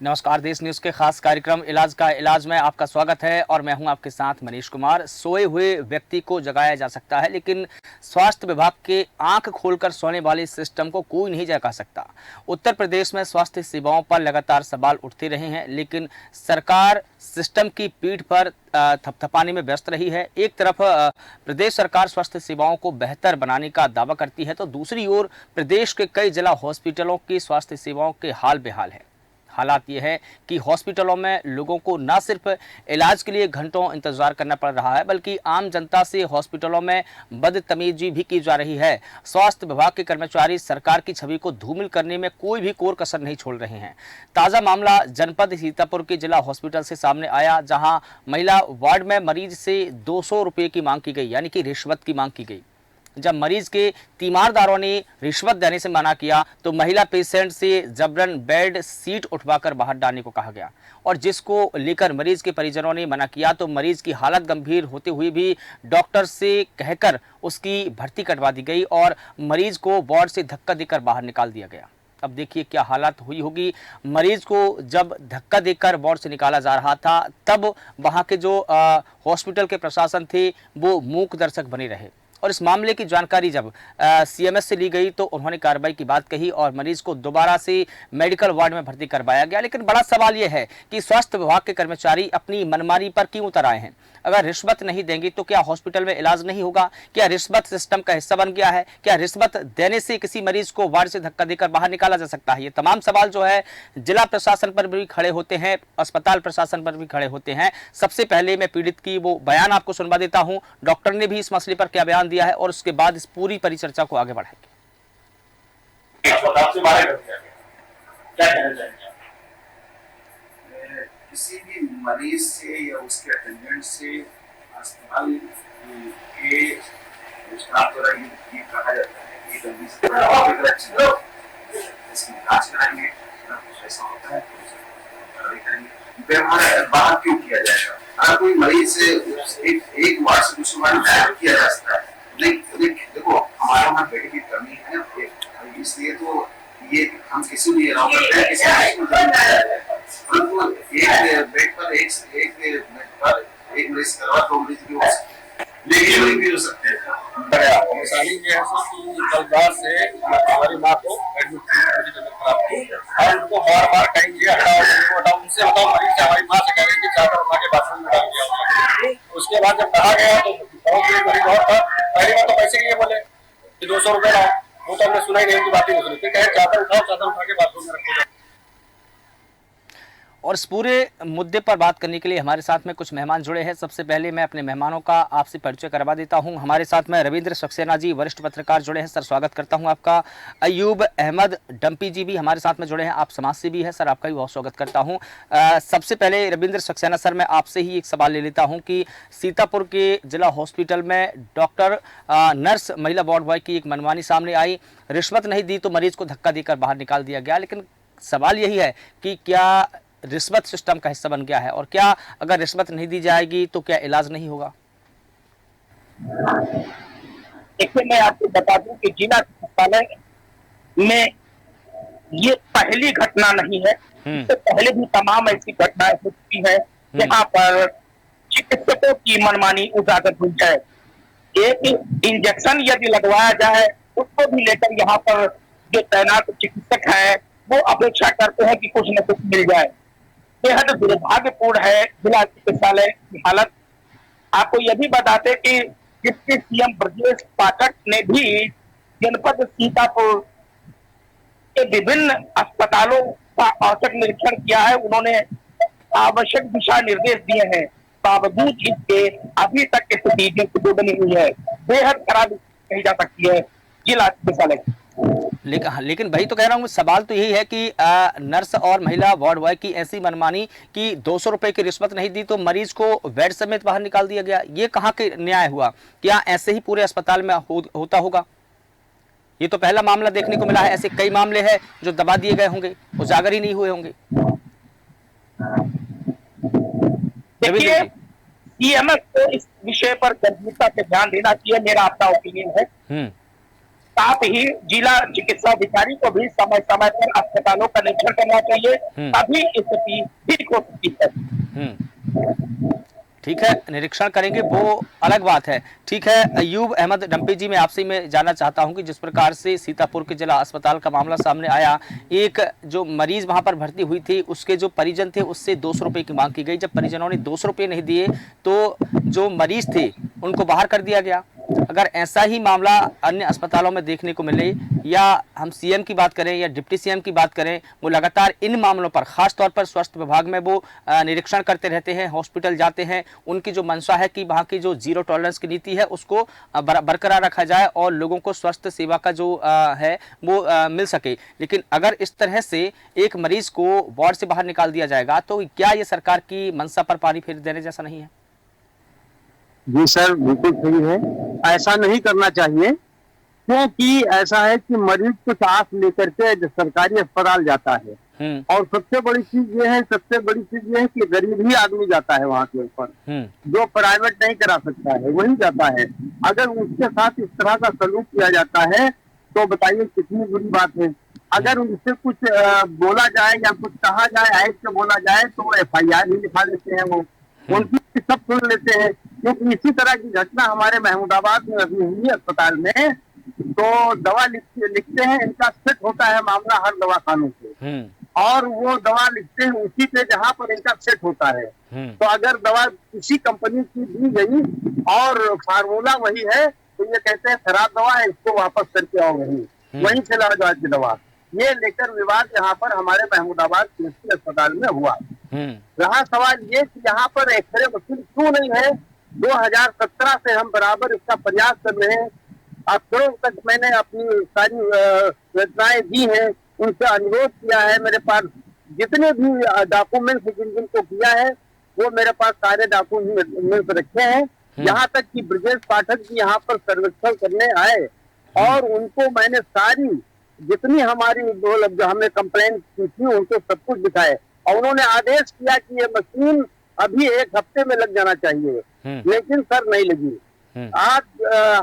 नमस्कार। देश न्यूज के खास कार्यक्रम इलाज का इलाज में आपका स्वागत है और मैं हूं आपके साथ मनीष कुमार। सोए हुए व्यक्ति को जगाया जा सकता है, लेकिन स्वास्थ्य विभाग के आंख खोलकर सोने वाले सिस्टम को कोई नहीं जगा सकता। उत्तर प्रदेश में स्वास्थ्य सेवाओं पर लगातार सवाल उठते रहे हैं, लेकिन सरकार सिस्टम की पीठ पर थपथपाने में व्यस्त रही है। एक तरफ प्रदेश सरकार स्वास्थ्य सेवाओं को बेहतर बनाने का दावा करती है, तो दूसरी ओर प्रदेश के कई जिला हॉस्पिटलों की स्वास्थ्य सेवाओं के हाल बेहाल है। हालात ये है कि हॉस्पिटलों में लोगों को न सिर्फ इलाज के लिए घंटों इंतजार करना पड़ रहा है, बल्कि आम जनता से हॉस्पिटलों में बदतमीजी भी की जा रही है। स्वास्थ्य विभाग के कर्मचारी सरकार की छवि को धूमिल करने में कोई भी कोर कसर नहीं छोड़ रहे हैं। ताज़ा मामला जनपद सीतापुर के जिला हॉस्पिटल से सामने आया, जहां महिला वार्ड में मरीज से 200 रुपये की मांग की गई, यानी कि रिश्वत की मांग की गई। जब मरीज के तीमारदारों ने रिश्वत देने से मना किया, तो महिला पेशेंट से जबरन बेड सीट उठवाकर बाहर डालने को कहा गया, और जिसको लेकर मरीज के परिजनों ने मना किया, तो मरीज की हालत गंभीर होते हुए भी डॉक्टर से कहकर उसकी भर्ती करवा दी गई और मरीज को वार्ड से धक्का देकर बाहर निकाल दिया गया। अब देखिए क्या हालत हुई होगी। मरीज को जब धक्का देकर वार्ड से निकाला जा रहा था, तब वहां के जो हॉस्पिटल के प्रशासन थे वो मूक दर्शक बने रहे, और इस मामले की जानकारी जब सीएमएस से ली गई तो उन्होंने कार्रवाई की बात कही और मरीज को दोबारा से मेडिकल वार्ड में भर्ती करवाया गया। लेकिन बड़ा सवाल यह है कि स्वास्थ्य विभाग के कर्मचारी अपनी मनमानी पर क्यों उतर आए हैं। अगर रिश्वत नहीं देंगे तो क्या हॉस्पिटल में इलाज नहीं होगा? क्या रिश्वत सिस्टम का हिस्सा बन गया है? क्या रिश्वत देने से किसी मरीज को वार्ड से धक्का देकर बाहर निकाला जा सकता है? ये तमाम सवाल जो है जिला प्रशासन पर भी खड़े होते हैं, अस्पताल प्रशासन पर भी खड़े होते हैं। सबसे पहले मैं पीड़ित की वो बयान आपको सुनवा देता हूं। डॉक्टर ने भी इस मसले पर क्या बयान दिया है और उसके बाद इस पूरी परिचर्चा को आगे बढ़ाएंगे। क्या कहना चाहेंगे? किसी भी मरीज से या उसके अटेंडेंट से अस्पताल के स्टाफ द्वारा ये कहा जाता है कि जल्दी से इसकी जांच कराएंगे, कुछ ऐसा होता है व्यवहार बाहर क्यों किया जाएगा? अगर कोई मरीज से एक वार्ड से दूसरे वार्ड में किया जा सकता है, नहीं देखो हमारे वहाँ बेड की कमी है, इसलिए तो ये हम किसी भी अलाउ करते हैं, परंतु एक बेड पर एक मरीज करवा दो मरीज भी हो सकते हैं, लेकिन भी हो सकते हैं। मिसाली ये है कि कल रात से हमारी माँ को एडमिट की तबीयत खराब थी और उनको बार कहेंगे हटाओ, उनसे बताओ मरीज से हमारी माँ से कह रही थी चादर उठा के बाथरूम में डाल दिया। उसके बाद जब कहा गया तो बहुत मरीज और था, पहली बार तो पैसे के लिए बोले कि 200 रुपये लाओ, वो तो हमने सुना ही नहीं, उनकी बात ही नहीं सुनी। फिर कहे चादर उठाओ, चादर उठा के बाथरूम में रखो। और इस पूरे मुद्दे पर बात करने के लिए हमारे साथ में कुछ मेहमान जुड़े हैं। सबसे पहले मैं अपने मेहमानों का आपसे परिचय करवा देता हूं। हमारे साथ में रविंद्र सक्सेना जी, वरिष्ठ पत्रकार, जुड़े हैं। सर स्वागत करता हूं आपका। अयूब अहमद डम्पी जी भी हमारे साथ में जुड़े हैं, आप समाज सेवी हैं। सर आपका भी बहुत स्वागत करता हूँ। सबसे पहले रविंद्र सक्सेना सर, मैं आपसे ही एक सवाल ले लेता हूँ कि सीतापुर के जिला हॉस्पिटल में डॉक्टर नर्स महिला वार्ड बॉय की एक मनमानी सामने आई, रिश्वत नहीं दी तो मरीज को धक्का देकर बाहर निकाल दिया गया। लेकिन सवाल यही है कि क्या रिश्वत सिस्टम का हिस्सा बन गया है, और क्या अगर रिश्वत नहीं दी जाएगी तो क्या इलाज नहीं होगा? देखिए, मैं आपको बता दूं कि जिला चिकित्सालय में ये पहली घटना नहीं है। इससे पहले भी तमाम ऐसी घटनाएं हो चुकी है जहां पर चिकित्सकों की मनमानी उजागर हुई है। एक इंजेक्शन यदि लगवाया जाए उसको भी लेकर यहाँ पर जो तैनात चिकित्सक है वो अपेक्षा करते हैं कि कुछ न कुछ मिल जाए। बेहद दुर्भाग्यपूर्ण है जिला चिकित्सालय की हालत। आपको यह भी बताते कि डिप्टी सीएम ब्रजेश पाठक ने भी जनपद सीतापुर के विभिन्न अस्पतालों का औचक निरीक्षण किया है। उन्होंने आवश्यक दिशा निर्देश दिए हैं, बावजूद इसके अभी तक स्थिति जो बनी हुई है बेहद खराब कही जा सकती है जिला चिकित्सालय। लेकिन भाई तो कह रहा हूँ, सवाल तो यही है कि नर्स और महिला वार्ड बॉय की ऐसी मनमानी कि 200 रुपए की रिश्वत नहीं दी तो मरीज को बेड समेत बाहर निकाल दिया गया। ये कहाँ के न्याय हुआ? क्या ऐसे ही पूरे अस्पताल में होता होगा? ये तो पहला मामला देखने को मिला है। ऐसे कई मामले हैं जो दबा दिए गए होंगे, उजागर ही नहीं हुए होंगे। देखिए, सीएमएस को इस विषय पर गंभीरता से ध्यान देना चाहिए, मेरा अपना ओपिनियन है। साथ ही जिला चिकित्सा अधिकारी को भी समय समय पर अस्पतालों का निरीक्षण करना चाहिए, तभी स्थिति ठीक हो सकती है। ठीक है, निरीक्षण करेंगे वो अलग बात है। ठीक है, अयूब अहमद डंपी जी, मैं आपसे मैं जानना चाहता हूं कि जिस प्रकार से सीतापुर के जिला अस्पताल का मामला सामने आया, एक जो मरीज वहां पर भर्ती हुई थी उसके जो परिजन थे उससे 200 रुपए की मांग की गई। जब परिजनों ने 200 रुपए नहीं दिए तो जो मरीज थे उनको बाहर कर दिया गया। अगर ऐसा ही मामला अन्य अस्पतालों में देखने को मिले, या हम सीएम की बात करें या डिप्टी सीएम की बात करें, वो लगातार इन मामलों पर, खास तौर पर स्वास्थ्य विभाग में वो निरीक्षण करते रहते हैं, हॉस्पिटल जाते हैं। उनकी जो मंशा है कि वहाँ की जो जीरो टॉलरेंस की नीति है उसको बरकरार रखा जाए और लोगों को स्वास्थ्य सेवा का जो है वो मिल सके। लेकिन अगर इस तरह से एक मरीज को वार्ड से बाहर निकाल दिया जाएगा तो क्या ये सरकार की मंशा पर पानी फेर देने जैसा नहीं है? जी सर, बिल्कुल सही है, ऐसा नहीं करना चाहिए, क्योंकि ऐसा है कि मरीज कुछ आस लेकर के सरकारी अस्पताल जाता है और सबसे बड़ी चीज ये है कि गरीब ही आदमी जाता है वहाँ के ऊपर, जो प्राइवेट नहीं करा सकता है वही जाता है। अगर उसके साथ इस तरह का सलूक किया जाता है तो बताइए कितनी बुरी बात है। अगर उनसे कुछ बोला जाए या कुछ कहा जाए, ऐसे से बोला जाए, तो FIR ही लिखा देते हैं, वो उनकी सब सुन लेते हैं। क्योंकि इसी तरह की घटना हमारे महमूदाबाद में अभी हुई अस्पताल में, तो दवा लिखते हैं, इनका सेट होता है मामला हर दवाखानों से, और वो दवा लिखते हैं उसी पे जहाँ पर इनका सेट होता है। तो अगर दवा किसी कंपनी की दी गई और फार्मूला वही है तो ये कहते हैं खराब दवा है, इसको वापस करके आओ, वहीं से ला जाओ की दवा। ये लेकर विवाद यहाँ पर हमारे महमूदाबाद CHC अस्पताल में हुआ। रहा सवाल ये कि यहाँ पर एक्सरे मशीन क्यों नहीं है? 2017 से हम बराबर इसका प्रयास कर रहे हैं। अक्सरों तक मैंने अपनी सारी रचनाएं दी हैं, उनसे अनुरोध किया है। मेरे पास जितने भी डॉक्यूमेंट्स जिन जिनको किया है वो मेरे पास सारे डॉक्यूमेंट्स रखे हैं। यहाँ तक कि ब्रजेश पाठक जी यहाँ पर सर्वेक्षण करने आए और उनको मैंने सारी जितनी हमारी जो हमने कंप्लेंट की थी उनको सब कुछ दिखाए, और उन्होंने आदेश किया कि ये मशीन अभी 1 हफ्ते में लग जाना चाहिए, लेकिन सर नहीं लगी। आज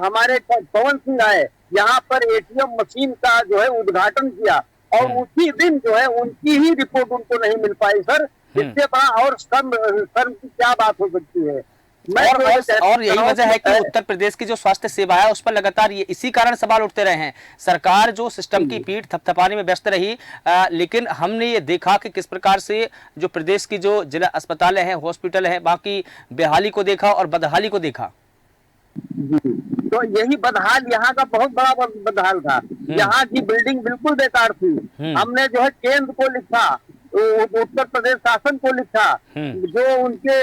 हमारे पवन सिंह आए, यहाँ पर ATM मशीन का जो है उद्घाटन किया और उसी दिन जो है उनकी ही रिपोर्ट उनको नहीं मिल पाई। सर इससे बड़ा और शर्म की क्या बात हो सकती है? और यही वजह है कि उत्तर प्रदेश की जो स्वास्थ्य सेवा है उस पर लगातार ये इसी कारण सवाल उठते रहे हैं। सरकार जो सिस्टम की पीठ थपथपाने में व्यस्त रही, लेकिन हमने ये देखा कि किस प्रकार से जो प्रदेश की जो जिला अस्पताल है, हॉस्पिटल है, बाकी बेहाली को देखा और बदहाली को देखा। तो यही बदहाल यहाँ का बहुत बड़ा बदहाल था। यहाँ की बिल्डिंग बिल्कुल बेकार थी। हमने जो है केंद्र को लिखा, उत्तर प्रदेश शासन को लिखा, जो उनके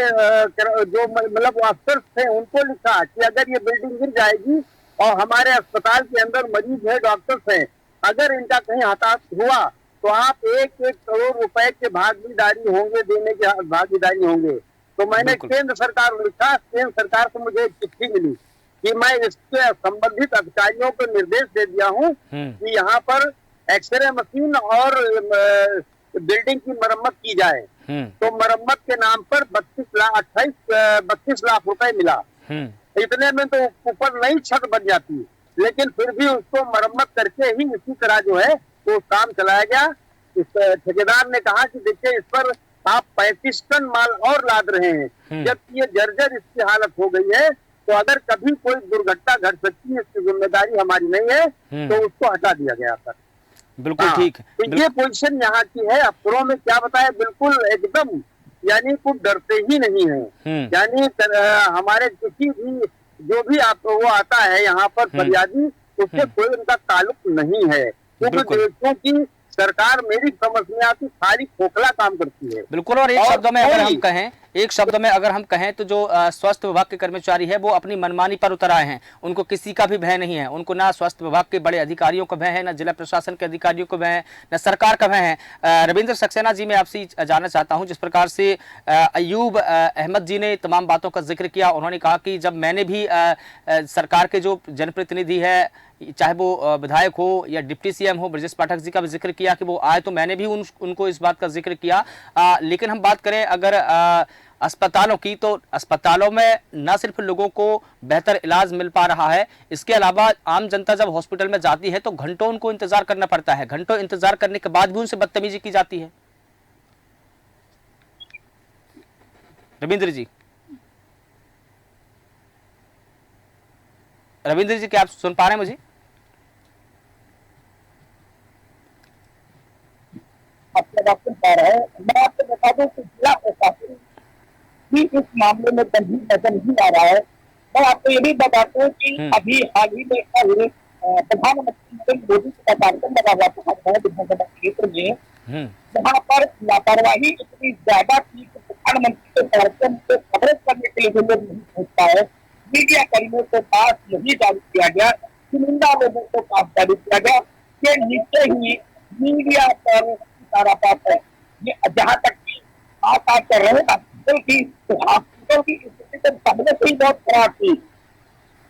जो मतलब अफसर थे उनको लिखा कि अगर ये बिल्डिंग गिर जाएगी और हमारे अस्पताल के अंदर मरीज है, डॉक्टर्स हैं, अगर इनका कहीं हताहत हुआ तो आप 1-1 करोड़ रुपए के भागीदारी होंगे, देने के भागीदारी होंगे। तो मैंने केंद्र सरकार को लिखा, केंद्र सरकार से मुझे एक चिट्ठी मिली कि मैं इसके संबंधित अधिकारियों को निर्देश दे दिया हूँ कि यहाँ पर एक्सरे मशीन और बिल्डिंग की मरम्मत की जाए। तो मरम्मत के नाम पर 32 लाख रुपए मिला। इतने में तो ऊपर नई छत बन जाती, लेकिन फिर भी उसको मरम्मत करके ही इसी तरह जो है वो काम चलाया गया। इस ठेकेदार ने कहा कि देखिए इस पर आप 35 टन माल और लाद रहे हैं, जबकि ये जर्जर इसकी हालत हो गई है, तो अगर कभी कोई दुर्घटना घट सकती है इसकी जिम्मेदारी हमारी नहीं है, तो उसको हटा दिया गया सर। बिल्कुल ठीक। तो ये पोजीशन यहाँ की है। अफसरों में क्या बताया, बिल्कुल एकदम यानी कुछ डरते ही नहीं है। यानी हमारे किसी भी जो भी वो आता है यहाँ पर फरियादी, उससे कोई उनका ताल्लुक नहीं है, क्योंकि देशों की सरकार मेरी समझ में आती खाली खोखला काम करती है। बिल्कुल। और एक शब्दों में अगर हम कहें तो जो स्वास्थ्य विभाग के कर्मचारी है वो अपनी मनमानी पर उतर आए हैं। उनको किसी का भी भय नहीं है, उनको ना स्वास्थ्य विभाग के बड़े अधिकारियों का भय है, ना जिला प्रशासन के अधिकारियों को भय है, ना सरकार का भय है। रविंद्र सक्सेना जी, मैं आपसे जानना चाहता हूँ, जिस प्रकार से अयूब अहमद जी ने तमाम बातों का जिक्र किया, उन्होंने कहा कि जब मैंने भी सरकार के जो जनप्रतिनिधि है, चाहे वो विधायक हो या डिप्टी सीएम हो, ब्रजेश पाठक जी का भी जिक्र किया कि वो आए, तो मैंने भी उनको इस बात का जिक्र किया। लेकिन हम बात करें अगर अस्पतालों की, तो अस्पतालों में न सिर्फ लोगों को बेहतर इलाज मिल पा रहा है, इसके अलावा आम जनता जब हॉस्पिटल में जाती है तो घंटों उनको इंतजार करना पड़ता है, घंटों इंतजार करने के बाद भी उनसे बदतमीजी की जाती है। रविंद्र जी, रविंद्र जी, क्या आप सुन पा रहे हैं मुझे? मैं आपको बता दूं कि जिला प्रशासन भी इस मामले में गंभीर नजर नहीं आ रहा है। मैं आपको ये भी बता दूं कि अभी हाल ही में प्रधानमंत्री नरेंद्र मोदी का कार्यक्रम लगा हुआ था विधानसभा क्षेत्र में, जहाँ पर लापरवाही इतनी ज्यादा थी कि प्रधानमंत्री के कार्यक्रम को कवरेज करने के लिए लोग नहीं पहुंच पाए। मीडिया कर्मियों को पास यही जारी किया गया, चुनिंदा लोगों को पास जारी किया गया कि नीचे ही मीडिया पर सारा बात है। ये जहाँ तक की बात कर रहे हैं हॉस्पिटल की स्थिति तो पहले से ही बहुत खराब थी।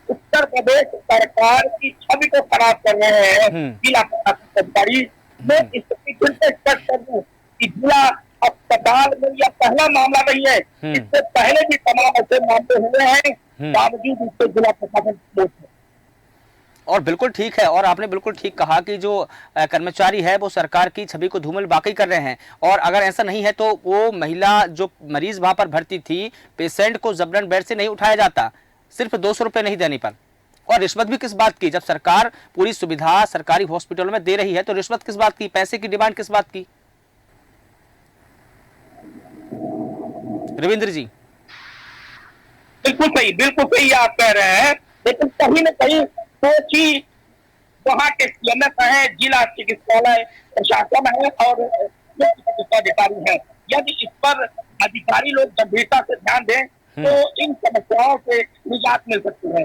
उत्तर प्रदेश सरकार की छवि को खराब कर रहे हैं जिला प्रशासन अधिकारी। मैं स्थिति फिर से स्पष्ट कर दूं कि जिला अस्पताल में यह पहला मामला नहीं है, इससे पहले भी तमाम ऐसे मामले हुए हैं, बावजूद इससे जिला प्रशासन और बिल्कुल ठीक है, और आपने बिल्कुल ठीक कहा कि जो कर्मचारी है वो सरकार की छवि को धूमिल वाकई कर रहे हैं। और अगर ऐसा नहीं है तो वो महिला जो मरीज वहां पर भर्ती थी, पेशेंट को जबरन बेड से नहीं उठाया जाता सिर्फ 200 रुपए नहीं देने पर। और रिश्वत भी किस बात की, जब सरकार पूरी सुविधा सरकारी हॉस्पिटलों में दे रही है तो रिश्वत किस बात की, पैसे की डिमांड किस बात की? रविंद्र जी, बिल्कुल सही आप कह रहे हैं, लेकिन कहीं न कहीं सोची वहाँ के सीएमएस है, जिला चिकित्सालय प्रशासन है और अधिकारी है। यदि इस पर अधिकारी लोग गंभीरता से ध्यान दें तो इन समस्याओं से निजात मिल सकती है।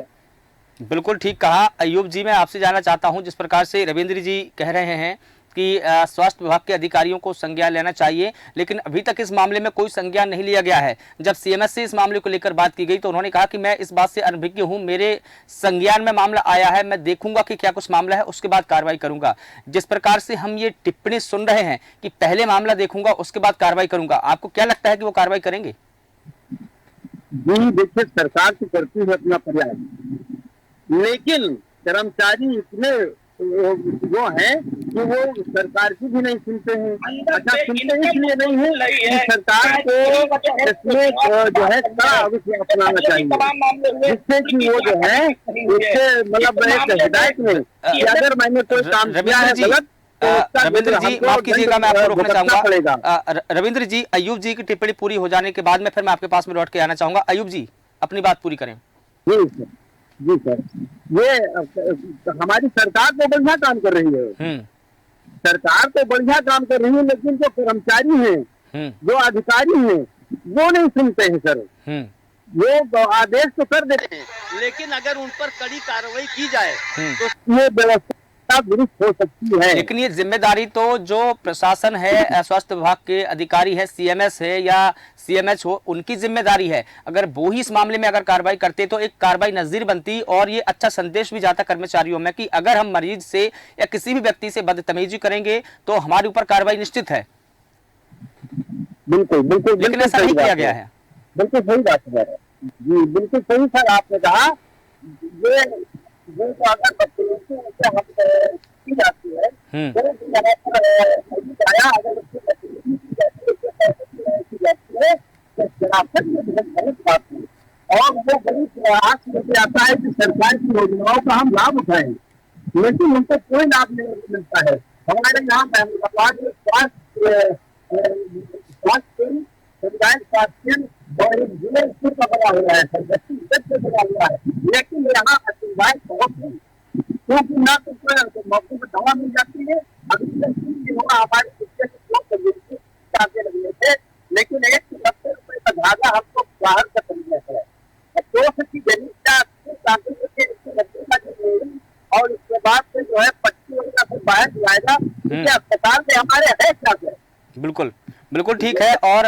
बिल्कुल ठीक कहा। अयूब जी, मैं आपसे जानना चाहता हूं, जिस प्रकार से रविंद्र जी कह रहे हैं कि स्वास्थ्य विभाग के अधिकारियों को संज्ञान लेना चाहिए, लेकिन अभी तक इस मामले में कोई संज्ञान नहीं लिया गया है। जब सीएमएस से इस मामले को लेकर बात की गई तो उन्होंने कहा कि मैं इस बात से अनभिज्ञ हूं, मेरे संज्ञान में मामला आया है, मैं देखूंगा कि क्या कुछ मामला है, उसके बाद कार्रवाई करूंगा। जिस प्रकार से हम ये टिप्पणी सुन रहे हैं कि पहले मामला देखूंगा उसके बाद कार्रवाई करूंगा, आपको क्या लगता है कि वो कार्रवाई करेंगे? जी देखिए, सरकार तो करती है अपना प्रयास, लेकिन कर्मचारी इतने वो है कि वो सरकार की भी नहीं सुनते हैं। अच्छा, सुनते इसलिए नहीं है कि सरकार को इसमें जो है कड़ा अवश्य अपनाना चाहिए, जिससे कि वो जो है उससे मतलब एक हिदायत में कि अगर मैंने कोई काम किया है गलत। रविंद्र जी, माफ कीजिएगा, मैं आपको रोकना चाहूंगा। रविंद्र जी, अयूब जी की टिप्पणी पूरी हो जाने के बाद में फिर मैं आपके पास में लौट के आना चाहूंगा। अयूब जी, अपनी बात पूरी करें। जी सर, ये हमारी सरकार तो बढ़िया काम कर रही है, सरकार तो बढ़िया काम कर रही है, लेकिन जो कर्मचारी हैं, जो अधिकारी हैं, वो नहीं सुनते हैं सर। वो आदेश तो कर देते हैं, लेकिन अगर उन पर कड़ी कार्रवाई की जाए तो ये व्यवस्था दुरुस्त हो सकती है। लेकिन ये जिम्मेदारी तो जो प्रशासन है, स्वास्थ्य विभाग के अधिकारी है, सीएमएस है या सीएमएच हो, उनकी जिम्मेदारी है। अगर वो ही इस मामले में अगर कार्रवाई करते तो एक कार्रवाई नजीर बनती और ये अच्छा संदेश भी जाता कर्मचारियों में कि अगर हम मरीज से या किसी भी व्यक्ति से बदतमीजी करेंगे तो हमारे ऊपर कार्रवाई निश्चित है। बिल्कुल बिल्कुल, लेकिन ऐसा नहीं किया गया है। बिल्कुल सही बात है जी, बिल्कुल सही सर आपने कहा। ये तो अगर बदतमीजी से हम की जाती है तो और वो बड़ी प्रयास लेके आता है कि सरकार की योजनाओं का हम लाभ उठाएं, लेकिन उनको कोई लाभ नहीं मिलता है। हमारे यहाँ समुदाय स्वास्थ्य और एक जिले स्कूल का बना हुआ है, बना हुआ है, लेकिन यहाँ असुविधाएं बहुत है, क्योंकि ना तो मौके पर दवा मिल जाती है। अभी हमारे लगने थे, लेकिन 170 रुपए का धागा हमको बाहर का खरीदना है, 200 की जमीन और उसके बाद से जो है 25 का फिर बाहर जाएगा, अस्पताल में हमारे है क्या? बिल्कुल बिल्कुल ठीक है। और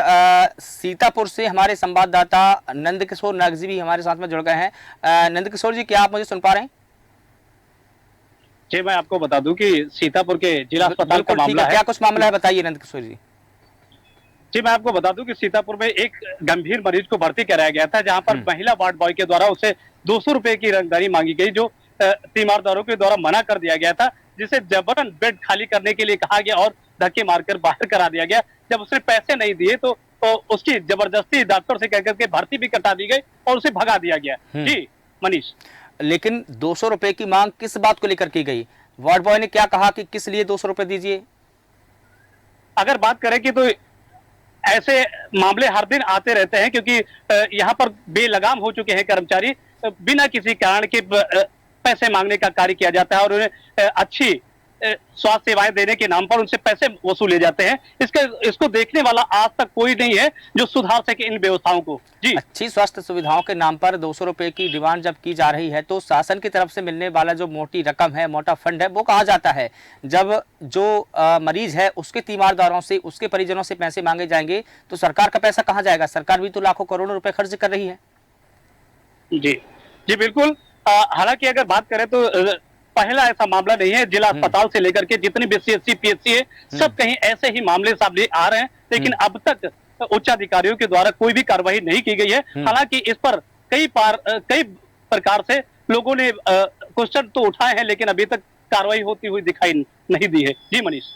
सीतापुर से हमारे संवाददाता नंद किशोर नाग जी भी हमारे साथ में जुड़ गए हैं। नंद किशोर जी, क्या आप मुझे सुन पा रहे हैं? जी, मैं आपको बता दूं कि सीतापुर के जिला अस्पताल का मामला है। क्या कुछ मामला है, बताइए नंद किशोर जी। जी, मैं आपको बता दूं कि सीतापुर में एक गंभीर मरीज को भर्ती कराया गया था, जहां पर महिला वार्ड बॉय के द्वारा उसे 200 रुपए की रंगदारी मांगी गई, जो तीमारदारों के द्वारा मना कर दिया गया था, जिसे जबरन बेड खाली करने के लिए कहा गया और धक्के मारकर बाहर करा दिया गया। जब उसने पैसे नहीं दिए तो उसकी जबरदस्ती डॉक्टर से कहकर के भर्ती भी कटा दी गई और उसे भगा दिया गया। जी मनीष, लेकिन 200 रुपए की मांग किस बात को लेकर की गई? वार्ड बॉय ने क्या कहा कि किस लिए 200 रुपए दीजिए? अगर बात करें कि तो ऐसे मामले हर दिन आते रहते हैं, क्योंकि यहाँ पर बेलगाम हो चुके हैं कर्मचारी, बिना किसी कारण के पैसे मांगने का कार्य किया जाता है और उन्हें अच्छी स्वास्थ्य सेवाएं देने के नाम पर उनसे पैसे वसूले जाते हैं। इसको देखने वाला आज तक कोई नहीं है जो सुधार सके इन व्यवस्थाओं को। जी, अच्छी स्वास्थ्य सुविधाओं के नाम पर 200 रुपए की डिमांड जब की जा रही है तो शासन की तरफ से मिलने वाला जो मोटी रकम है, मोटा फंड है, वो कहाँ जाता है? जब जो मरीज है उसके तीमारदारों से, उसके परिजनों से पैसे मांगे जाएंगे तो सरकार का पैसा कहाँ जाएगा? सरकार भी तो लाखों करोड़ों रुपए खर्च कर रही है। जी जी बिल्कुल। हालांकि अगर बात करें तो पहला ऐसा मामला नहीं है। जिला अस्पताल से लेकर के जितनी भी CHC PHC है, सब कहीं ऐसे ही मामले सामने आ रहे हैं, लेकिन अब तक उच्च अधिकारियों के द्वारा कोई भी कार्रवाई नहीं की गई है। हालांकि इस पर कई प्रकार से लोगों ने क्वेश्चन तो उठाए हैं, लेकिन अभी तक कार्रवाई होती हुई दिखाई नहीं दी है। जी मनीष।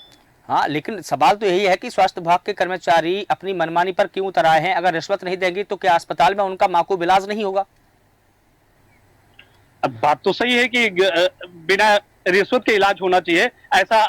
हाँ, लेकिन सवाल तो यही है कि स्वास्थ्य विभाग के कर्मचारी अपनी मनमानी पर क्यों उतर आए हैं? अगर रिश्वत नहीं देंगे तो क्या अस्पताल में उनका माकूल इलाज नहीं होगा? अब बात तो सही है कि बिना रिश्वत के इलाज होना चाहिए, ऐसा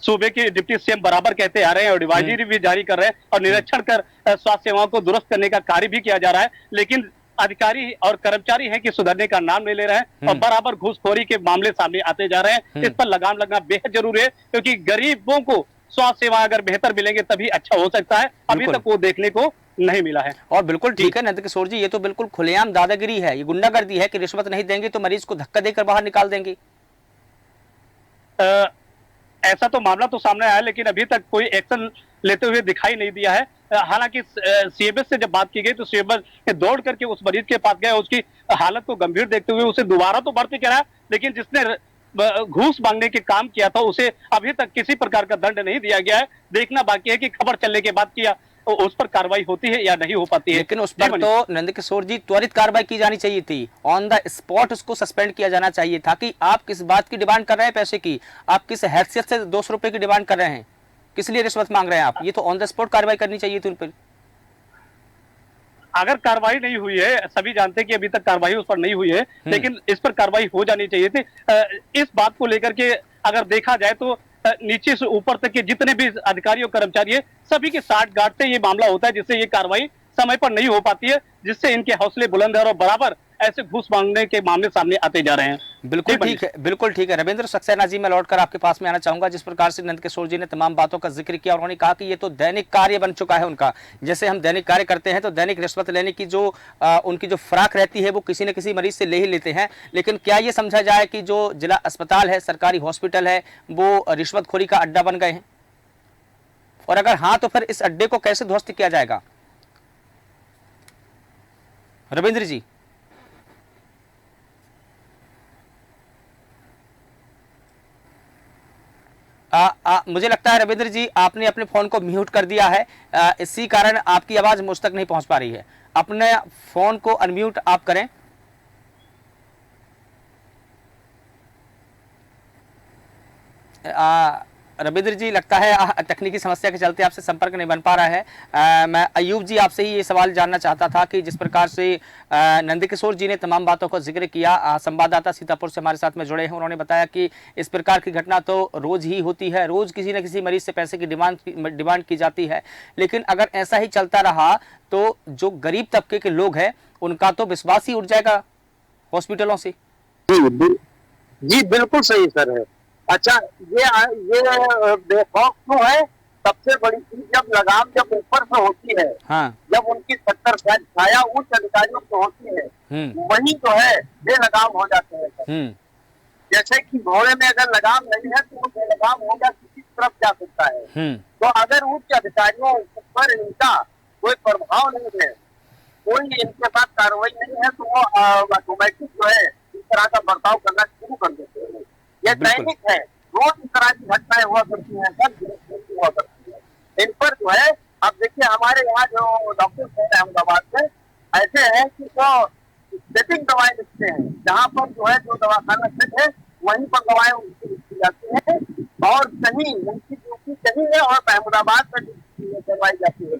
सूबे के डिप्टी CM बराबर कहते आ रहे हैं और एडवाइजरी भी जारी कर रहे हैं और निरीक्षण कर स्वास्थ्य सेवाओं को दुरुस्त करने का कार्य भी किया जा रहा है, लेकिन अधिकारी और कर्मचारी हैं कि सुधरने का नाम नहीं ले रहे हैं और बराबर घूसखोरी के मामले सामने आते जा रहे हैं। इस पर लगाम लगना बेहद जरूरी है, क्योंकि गरीबों को स्वास्थ्य सेवा अगर बेहतर मिलेंगे तभी अच्छा हो सकता है। अभी तक वो देखने को नहीं मिला है। और बिल्कुल ठीक है नंदकिशोर जी, ये तो बिल्कुल खुलेआम दादागिरी है, ये गुंडागर्दी है कि रिश्वत नहीं देंगे तो मरीज को धक्का देकर बाहर निकाल देंगे। ऐसा तो मामला तो सामने आया, लेकिन अभी तक कोई एक्शन लेते हुए दिखाई नहीं दिया है। हालांकि CMS से जब बात की गई तो CMS ने दौड़ करके उस मरीज के पास गया, उसकी हालत को गंभीर देखते हुए उसे दोबारा तो भर्ती कराया, लेकिन जिसने घूस मांगने के काम किया था उसे अभी तक किसी प्रकार का दंड नहीं दिया गया है। देखना बाकी है कि खबर चलने के बाद किया उस पर कार्रवाई होती है या नहीं हो पाती है। लेकिन उस पर तो नंदकिशोर जी त्वरित कार्रवाई की जानी चाहिए थी, ऑन द स्पॉट उसको सस्पेंड किया जाना चाहिए था कि आप किस बात की डिमांड कर रहे हैं, पैसे की, आप किस हैसियत से 200 रुपए की डिमांड कर रहे हैं, किस लिए रिश्वत मांग रहे हैं आप? ये तो ऑन द स्पॉट कार्रवाई करनी चाहिए थी उन पर। अगर कार्रवाई नहीं हुई है, सभी जानते हैं कि अभी तक कार्रवाई उस पर नहीं हुई है, लेकिन इस पर कार्रवाई हो जानी चाहिए थी। इस बात को लेकर के अगर देखा जाए तो नीचे से ऊपर तक के जितने भी अधिकारी और कर्मचारी है, सभी के साठ गांठ से ये मामला होता है, जिससे ये कार्रवाई समय पर नहीं हो पाती है, जिससे इनके हौसले बुलंद है और बराबर ऐसे घूस मांगने के मामले सामने आते जा रहे हैं। बिल्कुल ठीक है, बिल्कुल ठीक है। रविंद्र सक्सेना जी, मैं लौटकर आपके पास में आना चाहूंगा। जिस प्रकार से नंदकिशोर जी ने तमाम बातों का जिक्र किया, उन्होंने कहा कि ये तो दैनिक कार्य बन चुका है उनका। जैसे हम दैनिक कार्य करते हैं तो दैनिक रिश्वत लेने की जो उनकी जो फराक रहती है वो किसी न किसी मरीज से ले ही लेते हैं। लेकिन क्या ये समझा जाए कि जो जिला अस्पताल है, सरकारी हॉस्पिटल है, वो रिश्वतखोरी का अड्डा बन गए हैं? और अगर हाँ तो फिर इस अड्डे को कैसे ध्वस्त किया जाएगा? रविंद्र जी। मुझे लगता है रविंद्र जी आपने अपने फोन को म्यूट कर दिया है, इसी कारण आपकी आवाज मुझ तक नहीं पहुंच पा रही है। अपने फोन को अनम्यूट आप करें। रविंद्र जी, लगता है तकनीकी समस्या के चलते आपसे संपर्क नहीं बन पा रहा है। मैं अयूब जी आपसे ही ये सवाल जानना चाहता था कि जिस प्रकार से नंदकिशोर जी ने तमाम बातों का जिक्र किया, संवाददाता सीतापुर से हमारे साथ में जुड़े हैं, उन्होंने बताया कि इस प्रकार की घटना तो रोज ही होती है, रोज किसी न किसी मरीज से पैसे की डिमांड की जाती है। लेकिन अगर ऐसा ही चलता रहा तो जो गरीब तबके के लोग हैं उनका तो विश्वास ही उठ जाएगा हॉस्पिटलों से। जी बिल्कुल सही सर है। अच्छा, ये बेखौफ क्यों है? सबसे बड़ी चीज जब लगाम जब ऊपर से होती है, हाँ। जब उनकी 70 छाया उच्च अधिकारियों से होती है, वही जो है बेलगाम हो जाते हैं। जैसे कि घोड़े में अगर लगाम नहीं है तो वो बेलगाम होगा, किसी तरफ जा सकता है। तो अगर उच्च अधिकारियों पर इनका कोई प्रभाव नहीं है, कोई इनके पास कार्रवाई नहीं है, तो वो ऑटोमेटिक जो है इस तरह का बर्ताव करना शुरू कर देते हैं। यह दैनिक है, रोज इस तरह की घटनाएं हुआ करती हैं सर, हुआ करती है। इन पर जो है आप देखिए हमारे यहाँ जो डॉक्टर हैं अहमदाबाद में, ऐसे हैं कि वो सेटिंग दवाएं लिखते हैं, जहाँ पर जो है जो दवाखाना सेट है वहीं पर दवाएं उनकी लिखी जाती हैं, और कहीं उनकी ड्यूटी कहीं है और अहमदाबाद में करवाई जाती है।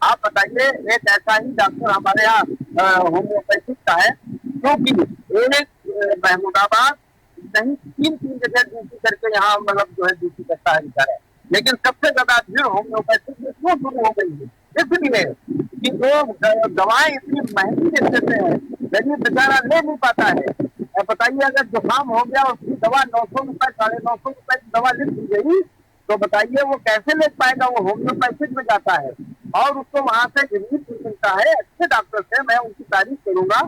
आप बताइए, एक ऐसा ही डॉक्टर हमारे यहाँ होम्योपैथिक का है, क्योंकि एक अहमदाबाद नहीं 3 जगह ड्यूटी करके यहाँ मतलब जो है ड्यूटी करता है बेचारा, लेकिन सबसे ज्यादा भीड़ होम्योपैथिक में क्यों शुरू हो गई है? इसलिए कि जो दवाएं इतनी महंगी देते हैं, गरीब बेचारा ले नहीं पाता है। बताइए, अगर जुकाम हो गया उसकी दवा 900 रुपए 950 रुपए की दवा लिख दी गई, तो बताइए वो कैसे ले पाएगा? वो होम्योपैथिक में जाता है और उसको वहां से रिलीफ मिलता है। अच्छे डॉक्टर से मैं उनकी तारीफ करूंगा,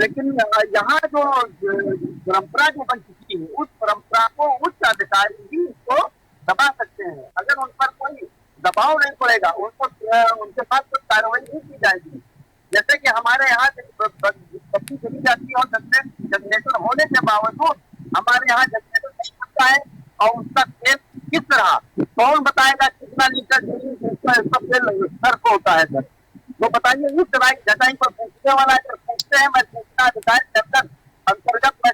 लेकिन यहाँ जो परंपरा जो बन चुकी है, उस परंपरा को उच्च अधिकारी भी उसको दबा सकते हैं। अगर उन पर कोई दबाव नहीं पड़ेगा, उनको उनके पास कोई कार्रवाई नहीं की जाएगी। जैसे कि हमारे यहाँ बत्ती चली जाती है और जनरेटर होने के बावजूद हमारे यहाँ जनरेटर नहीं बनता है, और उसका केस किस तरह, कौन बताएगा कितना लीटर सर्फ होता है सर? तो बताइए, इस तरह की जटाई पर पूछने वाला अगर पूछते हैं, मैं सूचना अधिकारी के अंतर्गत मैं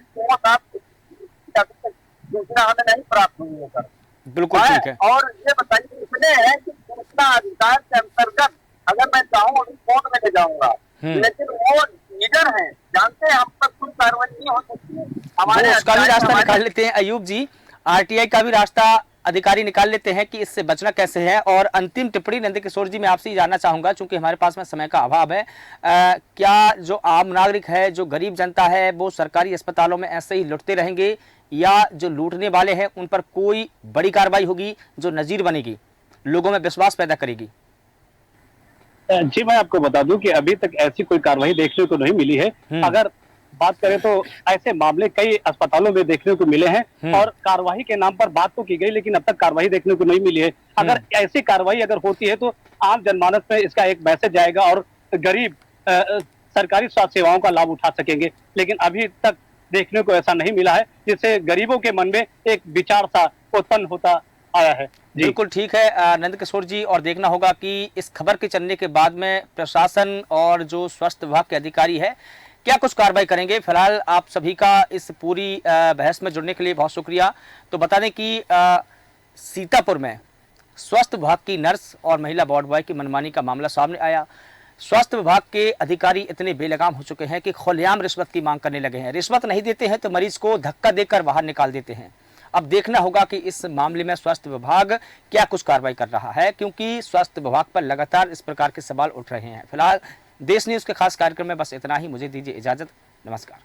सूचना हमें नहीं प्राप्त हुई है सर। बिल्कुल ठीक है। और ये बताइए, इसलिए है कि सूचना अधिकार के अंतर्गत अगर मैं चाहूँ कोर्ट में ले जाऊंगा, लेकिन वो लीडर है, जानते हैं हम पर कोई कार्रवाई नहीं हो सकती। हमारे उसका भी रास्ता निकाल लेते हैं अयूब जी, आरटीआई का भी रास्ता अधिकारी निकाल लेते हैं कि इससे बचना कैसे है। और अंतिम टिप्पणी नंदकिशोर जी मैं आपसे जानना चाहूंगा, चूंकि हमारे पास में समय का अभाव है, क्या जो आम नागरिक है, जो गरीब जनता है, वो सरकारी अस्पतालों में ऐसे ही लुटते रहेंगे, या जो लूटने वाले हैं उन पर कोई बड़ी कार्रवाई होगी जो नजीर बनेगी, लोगों में विश्वास पैदा करेगी? जी, मैं आपको बता दूं कि अभी तक ऐसी कोई कार्रवाई देखने को नहीं मिली है। अगर बात करें तो ऐसे मामले कई अस्पतालों में देखने को मिले हैं, और कार्रवाई के नाम पर बात तो की गई, लेकिन अब तक कार्रवाई देखने को नहीं मिली है। अगर ऐसी कार्रवाई अगर होती है तो आम जनमानस में इसका एक मैसेज जाएगा और गरीब सरकारी स्वास्थ्य सेवाओं का लाभ उठा सकेंगे, लेकिन अभी तक देखने को ऐसा नहीं मिला है, जिससे गरीबों के मन में एक विचार सा उत्पन्न होता आया है। बिल्कुल ठीक है नंदकिशोर जी, और देखना होगा कि इस खबर के चलने के बाद में प्रशासन और जो स्वास्थ्य विभाग के अधिकारी है क्या कुछ कार्रवाई करेंगे। फिलहाल आप सभी का इस पूरी बहस में जुड़ने के लिए बहुत शुक्रिया। तो बता दें कि सीतापुर में स्वास्थ्य विभाग की नर्स और महिला वार्ड बॉय की मनमानी का मामला सामने आया। स्वास्थ्य विभाग के अधिकारी इतने बेलगाम हो चुके हैं कि खुलेआम रिश्वत की मांग करने लगे हैं। रिश्वत नहीं देते हैं तो मरीज को धक्का देकर बाहर निकाल देते हैं। अब देखना होगा कि इस मामले में स्वास्थ्य विभाग क्या कुछ कार्रवाई कर रहा है, क्योंकि स्वास्थ्य विभाग पर लगातार इस प्रकार के सवाल उठ रहे हैं। फिलहाल देश न्यूज़ के खास कार्यक्रम में बस इतना ही। मुझे दीजिए इजाजत। नमस्कार।